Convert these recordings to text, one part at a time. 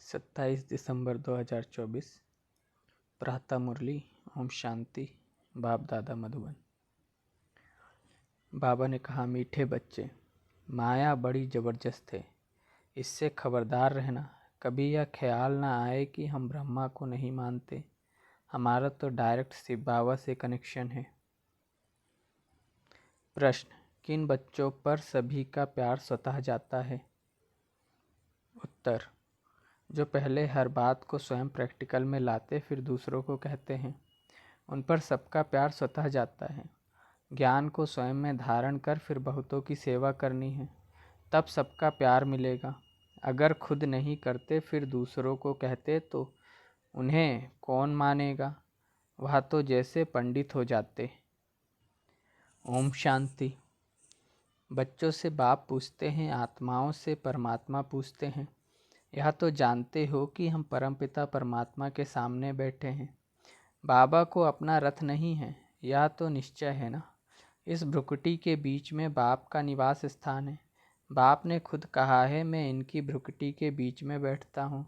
27 दिसंबर 2024 प्रातः मुरली। ओम शांति। बाप दादा मधुबन। बाबा ने कहा, मीठे बच्चे, माया बड़ी ज़बरदस्त है, इससे खबरदार रहना। कभी यह ख्याल ना आए कि हम ब्रह्मा को नहीं मानते, हमारा तो डायरेक्ट शिव बाबा से कनेक्शन है। प्रश्न, किन बच्चों पर सभी का प्यार स्वतः जाता है? उत्तर, जो पहले हर बात को स्वयं प्रैक्टिकल में लाते फिर दूसरों को कहते हैं, उन पर सबका प्यार स्वतः जाता है। ज्ञान को स्वयं में धारण कर फिर बहुतों की सेवा करनी है, तब सबका प्यार मिलेगा। अगर खुद नहीं करते फिर दूसरों को कहते तो उन्हें कौन मानेगा? वह तो जैसे पंडित हो जाते। ओम शांति। बच्चों से बाप पूछते हैं, आत्माओं से परमात्मा पूछते हैं। यह तो जानते हो कि हम परमपिता परमात्मा के सामने बैठे हैं। बाबा को अपना रथ नहीं है, यह तो निश्चय है ना। इस भ्रुकुटी के बीच में बाप का निवास स्थान है। बाप ने खुद कहा है, मैं इनकी भ्रुकुटी के बीच में बैठता हूँ,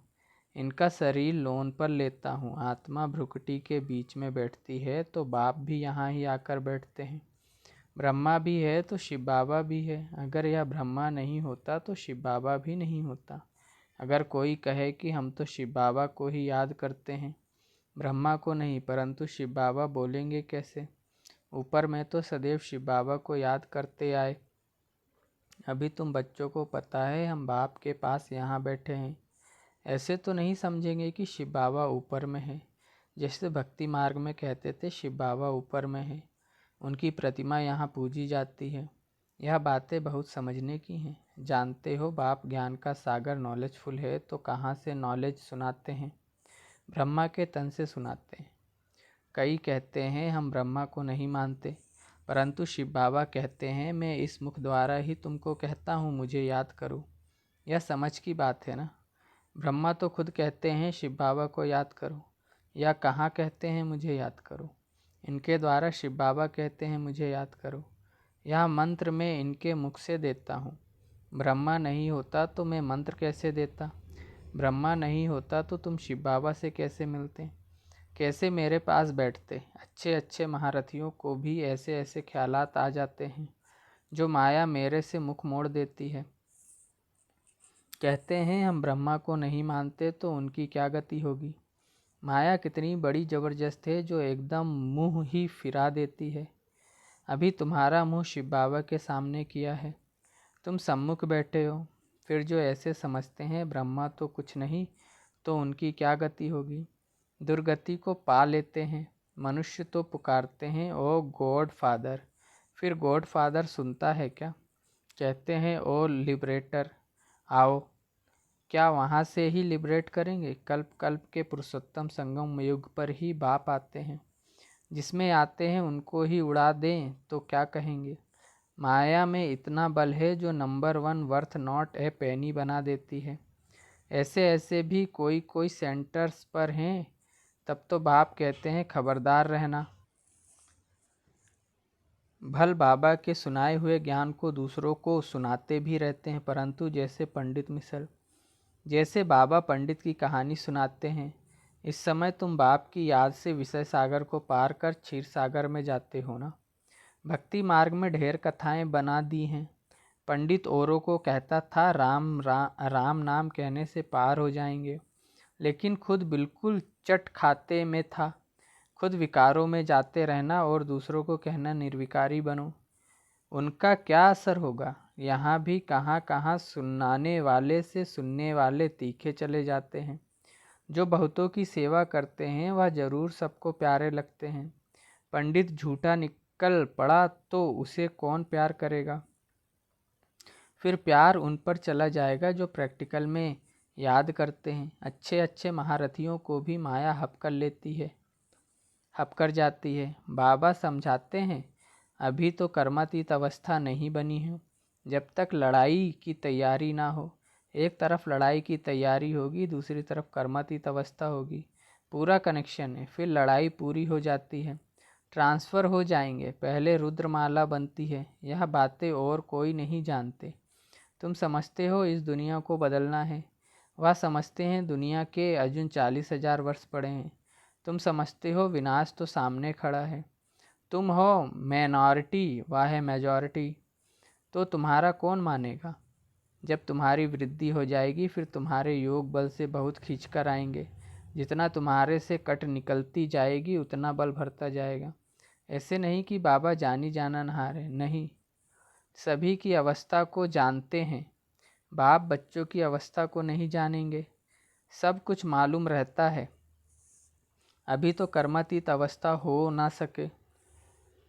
इनका शरीर लोन पर लेता हूँ। आत्मा भ्रुकुटी के बीच में बैठती है तो बाप भी यहाँ ही आकर बैठते हैं। ब्रह्मा भी है तो शिव बाबा भी है। अगर यह ब्रह्मा नहीं होता तो शिव बाबा भी नहीं होता। अगर कोई कहे कि हम तो शिव बाबा को ही याद करते हैं, ब्रह्मा को नहीं, परंतु शिव बाबा बोलेंगे कैसे? ऊपर में तो सदैव शिव बाबा को याद करते आए। अभी तुम बच्चों को पता है हम बाप के पास यहाँ बैठे हैं, ऐसे तो नहीं समझेंगे कि शिव बाबा ऊपर में है। जैसे भक्ति मार्ग में कहते थे शिव बाबा ऊपर में है, उनकी प्रतिमा यहाँ पूजी जाती है। यह बातें बहुत समझने की हैं। जानते हो, बाप ज्ञान का सागर नॉलेजफुल है तो कहाँ से नॉलेज सुनाते हैं? ब्रह्मा के तन से सुनाते हैं। कई कहते हैं हम ब्रह्मा को नहीं मानते, परंतु शिव बाबा कहते हैं, मैं इस मुख द्वारा ही तुमको कहता हूँ, मुझे याद करो। यह समझ की बात है ना। ब्रह्मा तो खुद कहते हैं शिव बाबा को याद करो, या कहाँ कहते हैं मुझे याद करो? इनके द्वारा शिव बाबा कहते हैं मुझे याद करो। यह मंत्र मैं इनके मुख से देता हूँ। ब्रह्मा नहीं होता तो मैं मंत्र कैसे देता? ब्रह्मा नहीं होता तो तुम शिव बाबा से कैसे मिलते, कैसे मेरे पास बैठते? अच्छे अच्छे महारथियों को भी ऐसे ऐसे ख्यालात आ जाते हैं जो माया मेरे से मुख मोड़ देती है। कहते हैं हम ब्रह्मा को नहीं मानते तो उनकी क्या गति होगी? माया कितनी बड़ी ज़बरदस्त है जो एकदम मुंह ही फिरा देती है। अभी तुम्हारा मुंह शिव बाबा के सामने किया है, तुम सम्मुख बैठे हो। फिर जो ऐसे समझते हैं ब्रह्मा तो कुछ नहीं, तो उनकी क्या गति होगी? दुर्गति को पा लेते हैं। मनुष्य तो पुकारते हैं ओ गॉड फादर, फिर गॉड फादर सुनता है क्या? कहते हैं ओ लिबरेटर आओ, क्या वहाँ से ही लिबरेट करेंगे? कल्प कल्प के पुरुषोत्तम संगम युग पर ही बाप आते हैं, जिसमें आते हैं उनको ही उड़ा दें तो क्या कहेंगे? माया में इतना बल है जो नंबर 1 वर्थ नॉट ए पेनी बना देती है। ऐसे ऐसे भी कोई कोई सेंटर्स पर हैं। तब तो बाप कहते हैं खबरदार रहना। भल बाबा के सुनाए हुए ज्ञान को दूसरों को सुनाते भी रहते हैं, परंतु जैसे पंडित मिसल, जैसे बाबा पंडित की कहानी सुनाते हैं। इस समय तुम बाप की याद से विषय सागर को पार कर क्षीर सागर में जाते हो ना। भक्ति मार्ग में ढेर कथाएं बना दी हैं। पंडित औरों को कहता था राम नाम कहने से पार हो जाएंगे, लेकिन खुद बिल्कुल चट खाते में था। खुद विकारों में जाते रहना और दूसरों को कहना निर्विकारी बनो। उनका क्या असर होगा? यहाँ भी कहाँ कहाँ सुनाने वाले से सुनने वाले तीखे चले जाते हैं। जो बहुतों की सेवा करते हैं वह जरूर सबको प्यारे लगते हैं। पंडित झूठा निकल पड़ा तो उसे कौन प्यार करेगा? फिर प्यार उन पर चला जाएगा जो प्रैक्टिकल में याद करते हैं। अच्छे अच्छे महारथियों को भी माया हप कर लेती है, हप कर जाती है। बाबा समझाते हैं अभी तो कर्मातीत अवस्था नहीं बनी है। जब तक लड़ाई की तैयारी ना हो, एक तरफ लड़ाई की तैयारी होगी, दूसरी तरफ कर्मातीत अवस्था होगी। पूरा कनेक्शन है। फिर लड़ाई पूरी हो जाती है, ट्रांसफ़र हो जाएंगे, पहले रुद्रमाला बनती है। यह बातें और कोई नहीं जानते। तुम समझते हो इस दुनिया को बदलना है, वह समझते हैं दुनिया के अजुन 40,000 वर्ष पड़े हैं। तुम समझते हो विनाश तो सामने खड़ा है। तुम हो माइनॉरिटी, वह है मेजॉरिटी। तो तुम्हारा कौन मानेगा? जब तुम्हारी वृद्धि हो जाएगी फिर तुम्हारे योग बल से बहुत खींच कर आएंगे। जितना तुम्हारे से कट निकलती जाएगी उतना बल भरता जाएगा। ऐसे नहीं कि बाबा जानी जाना नहारे, नहीं, सभी की अवस्था को जानते हैं। बाप बच्चों की अवस्था को नहीं जानेंगे। सब कुछ मालूम रहता है। अभी तो कर्मातीत अवस्था हो ना सके।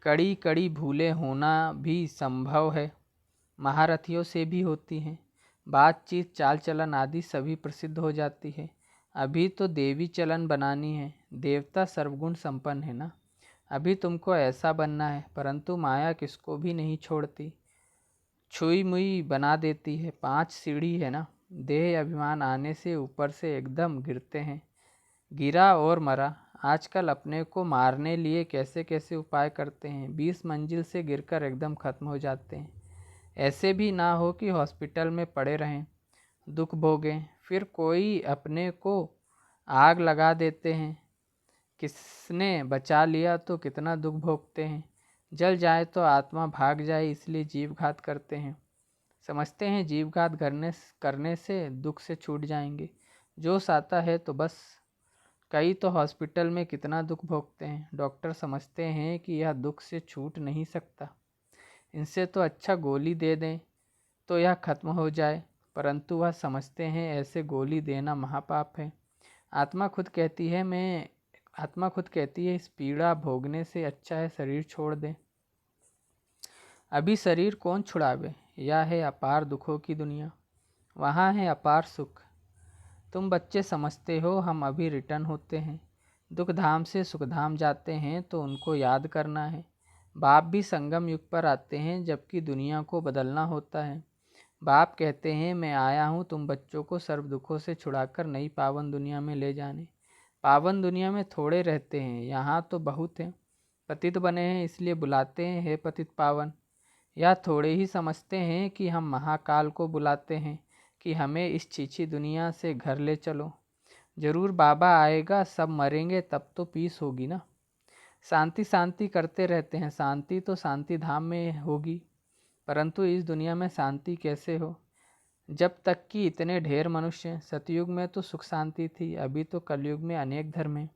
कड़ी कड़ी भूले होना भी संभव है, महारथियों से भी होती हैं। बातचीत, चाल चलन आदि सभी प्रसिद्ध हो जाती है। अभी तो देवी चलन बनानी है। देवता सर्वगुण संपन्न है ना। अभी तुमको ऐसा बनना है, परंतु माया किसको भी नहीं छोड़ती, छुई मुई बना देती है। 5 सीढ़ी है ना। देह अभिमान आने से ऊपर से एकदम गिरते हैं। गिरा और मरा। आजकल अपने को मारने लिए कैसे कैसे उपाय करते हैं। 20 मंजिल से गिरकर एकदम खत्म हो जाते हैं। ऐसे भी ना हो कि हॉस्पिटल में पड़े रहें, दुख भोगें, फिर कोई अपने को आग लगा देते हैं। किसने बचा लिया तो कितना दुख भोगते हैं। जल जाए तो आत्मा भाग जाए, इसलिए जीवघात करते हैं। समझते हैं जीवघात करने से दुख से छूट जाएंगे। जोश आता है तो बस। कई तो हॉस्पिटल में कितना दुख भोगते हैं। डॉक्टर समझते हैं कि यह दुख से छूट नहीं सकता, इनसे तो अच्छा गोली दे दें तो यह खत्म हो जाए, परंतु वह समझते हैं ऐसे गोली देना महापाप है। आत्मा खुद कहती है इस पीड़ा भोगने से अच्छा है शरीर छोड़ दें। अभी शरीर कौन छुड़ावे? यह है अपार दुखों की दुनिया, वहाँ है अपार सुख। तुम बच्चे समझते हो हम अभी रिटर्न होते हैं। दुख धाम से सुख धाम जाते हैं तो उनको याद करना है। बाप भी संगम युग पर आते हैं जबकि दुनिया को बदलना होता है। बाप कहते हैं मैं आया हूँ तुम बच्चों को सर्व दुखों से छुड़ाकर नई पावन दुनिया में ले जाने। पावन दुनिया में थोड़े रहते हैं, यहाँ तो बहुत हैं। पतित बने हैं इसलिए बुलाते हैं हे पतित पावन। या थोड़े ही समझते हैं कि हम महाकाल को बुलाते हैं कि हमें इस छीछी दुनिया से घर ले चलो। जरूर बाबा आएगा, सब मरेंगे तब तो पीस होगी ना। शांति शांति करते रहते हैं, शांति तो शांति धाम में होगी, परंतु इस दुनिया में शांति कैसे हो जब तक कि इतने ढेर मनुष्य। सतयुग में तो सुख शांति थी, अभी तो कलयुग में अनेक धर्म हैं।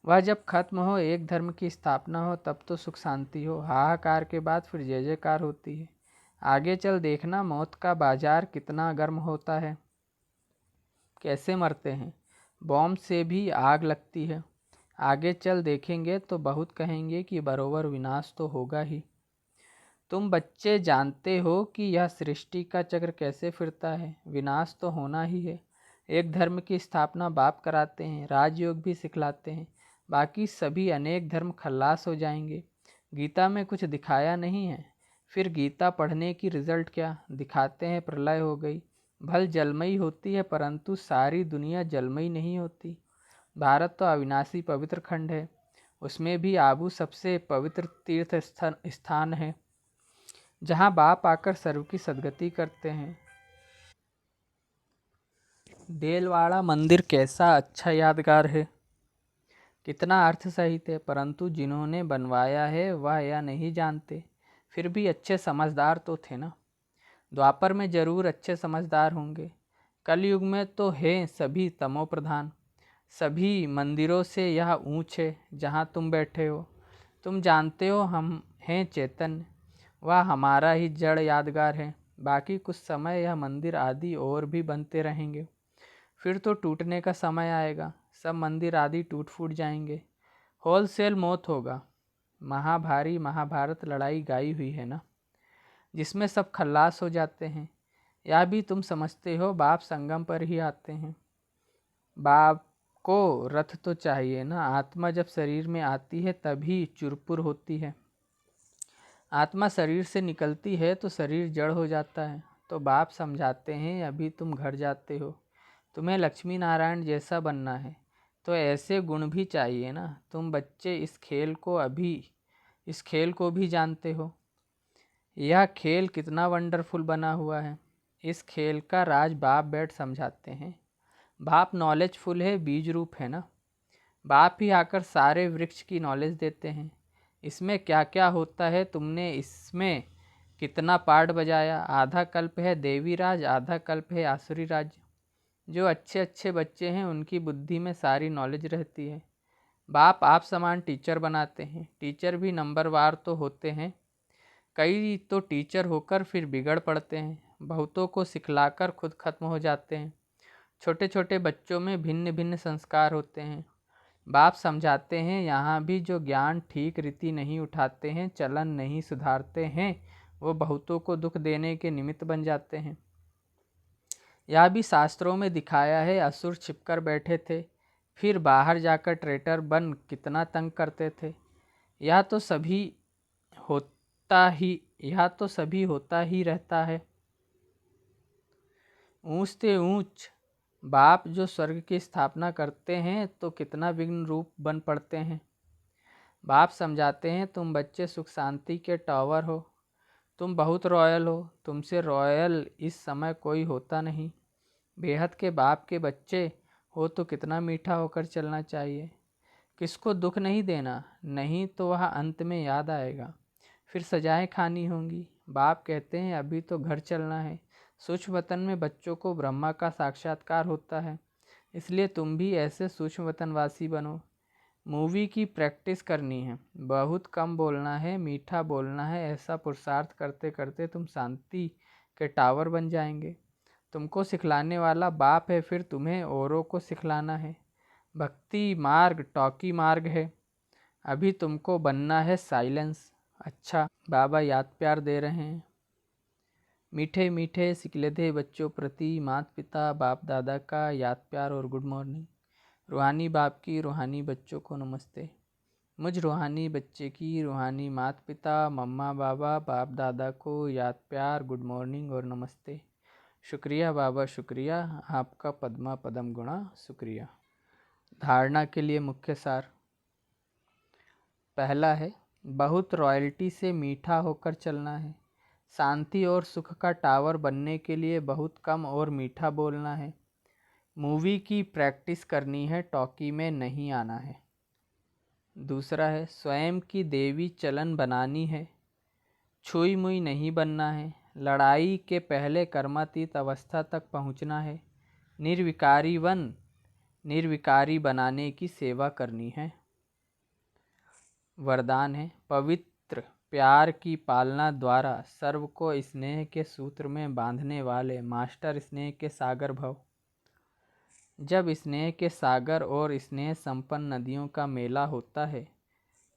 वह जब खत्म हो, एक धर्म की स्थापना हो, तब तो सुख शांति हो। हाहाकार के बाद फिर जय जयकार होती है। आगे चल देखना मौत का बाजार कितना गर्म होता है, कैसे मरते हैं। बॉम्ब से भी आग लगती है। आगे चल देखेंगे तो बहुत कहेंगे कि बरोबर विनाश तो होगा ही। तुम बच्चे जानते हो कि यह सृष्टि का चक्र कैसे फिरता है, विनाश तो होना ही है। एक धर्म की स्थापना बाप कराते हैं, राजयोग भी सिखलाते हैं, बाकी सभी अनेक धर्म खल्लास हो जाएंगे। गीता में कुछ दिखाया नहीं है, फिर गीता पढ़ने की रिजल्ट क्या? दिखाते हैं प्रलय हो गई। भल जलमयी होती है परंतु सारी दुनिया जलमयी नहीं होती। भारत तो अविनाशी पवित्र खंड है, उसमें भी आबू सबसे पवित्र तीर्थ स्थान है जहाँ बाप आकर सर्व की सदगति करते हैं। देलवाड़ा मंदिर कैसा अच्छा यादगार है, कितना अर्थ सहित है, परंतु जिन्होंने बनवाया है वह यह नहीं जानते। फिर भी अच्छे समझदार तो थे ना। द्वापर में जरूर अच्छे समझदार होंगे, कलयुग में तो हैं सभी तमो प्रधान। सभी मंदिरों से यह ऊंच है जहाँ तुम बैठे हो। तुम जानते हो हम हैं चैतन्य, वह हमारा ही जड़ यादगार है। बाकी कुछ समय यह मंदिर आदि और भी बनते रहेंगे, फिर तो टूटने का समय आएगा, सब मंदिर आदि टूट फूट जाएंगे, होलसेल मौत होगा। महाभारी महाभारत लड़ाई गाई हुई है ना, जिसमें सब खल्लास हो जाते हैं। यह भी तुम समझते हो बाप संगम पर ही आते हैं। बाप को रथ तो चाहिए ना, आत्मा जब शरीर में आती है तभी चुरपुर होती है। आत्मा शरीर से निकलती है तो शरीर जड़ हो जाता है। तो बाप समझाते हैं अभी तुम घर जाते हो, तुम्हें लक्ष्मी नारायण जैसा बनना है, तो ऐसे गुण भी चाहिए ना। तुम बच्चे इस खेल को भी जानते हो। यह खेल कितना वंडरफुल बना हुआ है। इस खेल का राज बाप बैठ समझाते हैं। बाप नॉलेजफुल है, बीज रूप है ना। बाप ही आकर सारे वृक्ष की नॉलेज देते हैं। इसमें क्या क्या होता है, तुमने इसमें कितना पार्ट बजाया। आधा कल्प है देवी राज, आधा कल्प है आसुरी राज। जो अच्छे अच्छे बच्चे हैं उनकी बुद्धि में सारी नॉलेज रहती है। बाप आप समान टीचर बनाते हैं। टीचर भी नंबरवार तो होते हैं, कई तो टीचर होकर फिर बिगड़ पड़ते हैं, बहुतों को सिखलाकर खुद खत्म हो जाते हैं। छोटे छोटे बच्चों में भिन्न भिन्न संस्कार होते हैं। बाप समझाते हैं, यहाँ भी जो ज्ञान ठीक रीति नहीं उठाते हैं, चलन नहीं सुधारते हैं, वो बहुतों को दुख देने के निमित्त बन जाते हैं। यह भी शास्त्रों में दिखाया है। असुर छिपकर बैठे थे, फिर बाहर जाकर ट्रेटर बन कितना तंग करते थे। यह तो सभी होता ही रहता है। ऊंच से ऊंच बाप जो स्वर्ग की स्थापना करते हैं तो कितना विघ्न रूप बन पड़ते हैं। बाप समझाते हैं, तुम बच्चे सुख शांति के टावर हो, तुम बहुत रॉयल हो, तुमसे रॉयल इस समय कोई होता नहीं। बेहद के बाप के बच्चे हो तो कितना मीठा होकर चलना चाहिए। किसको दुख नहीं देना, नहीं तो वह अंत में याद आएगा, फिर सजाएं खानी होंगी। बाप कहते हैं, अभी तो घर चलना है। सूक्ष्म वतन में बच्चों को ब्रह्मा का साक्षात्कार होता है, इसलिए तुम भी ऐसे सूक्ष्म वतनवासी बनो। मूवी की प्रैक्टिस करनी है, बहुत कम बोलना है, मीठा बोलना है। ऐसा पुरुषार्थ करते करते तुम शांति के टावर बन जाएंगे। तुमको सिखलाने वाला बाप है, फिर तुम्हें औरों को सिखलाना है। भक्ति मार्ग टॉकी मार्ग है, अभी तुमको बनना है साइलेंस। अच्छा, बाबा याद प्यार दे रहे हैं। मीठे मीठे सिकलधे बच्चों प्रति माता पिता बाप दादा का याद प्यार और गुड मॉर्निंग। रूहानी बाप की रूहानी बच्चों को नमस्ते। मुझ रूहानी बच्चे की रूहानी माता पिता मम्मा बाबा बाप दादा को याद प्यार, गुड मॉर्निंग और नमस्ते। शुक्रिया बाबा, शुक्रिया आपका, पद्मा पदम गुणा, शुक्रिया। धारणा के लिए मुख्य सार। पहला है, बहुत रॉयल्टी से मीठा होकर चलना है। शांति और सुख का टावर बनने के लिए बहुत कम और मीठा बोलना है। मूवी की प्रैक्टिस करनी है, टॉकी में नहीं आना है। दूसरा है, स्वयं की देवी चलन बनानी है, छुई मुई नहीं बनना है। लड़ाई के पहले कर्मातीत अवस्था तक पहुंचना है। निर्विकारी बनाने की सेवा करनी है। वरदान है, पवित्र प्यार की पालना द्वारा सर्व को स्नेह के सूत्र में बांधने वाले मास्टर स्नेह के सागर भव। जब स्नेह के सागर और स्नेह संपन्न नदियों का मेला होता है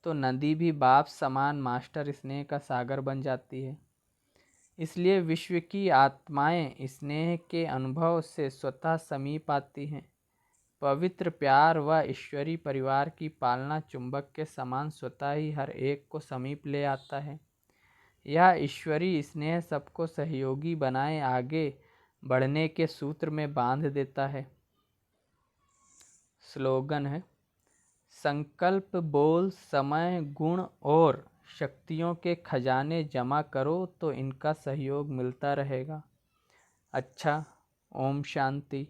तो नदी भी बाप समान मास्टर स्नेह का सागर बन जाती है। इसलिए विश्व की आत्माएं स्नेह के अनुभव से स्वतः समीप आती हैं। पवित्र प्यार व ईश्वरी परिवार की पालना चुंबक के समान स्वतः ही हर एक को समीप ले आता है। यह ईश्वरी स्नेह सबको सहयोगी बनाए आगे बढ़ने के सूत्र में बांध देता है। स्लोगन है, संकल्प बोल समय गुण और शक्तियों के खजाने जमा करो तो इनका सहयोग मिलता रहेगा। अच्छा, ओम शांति।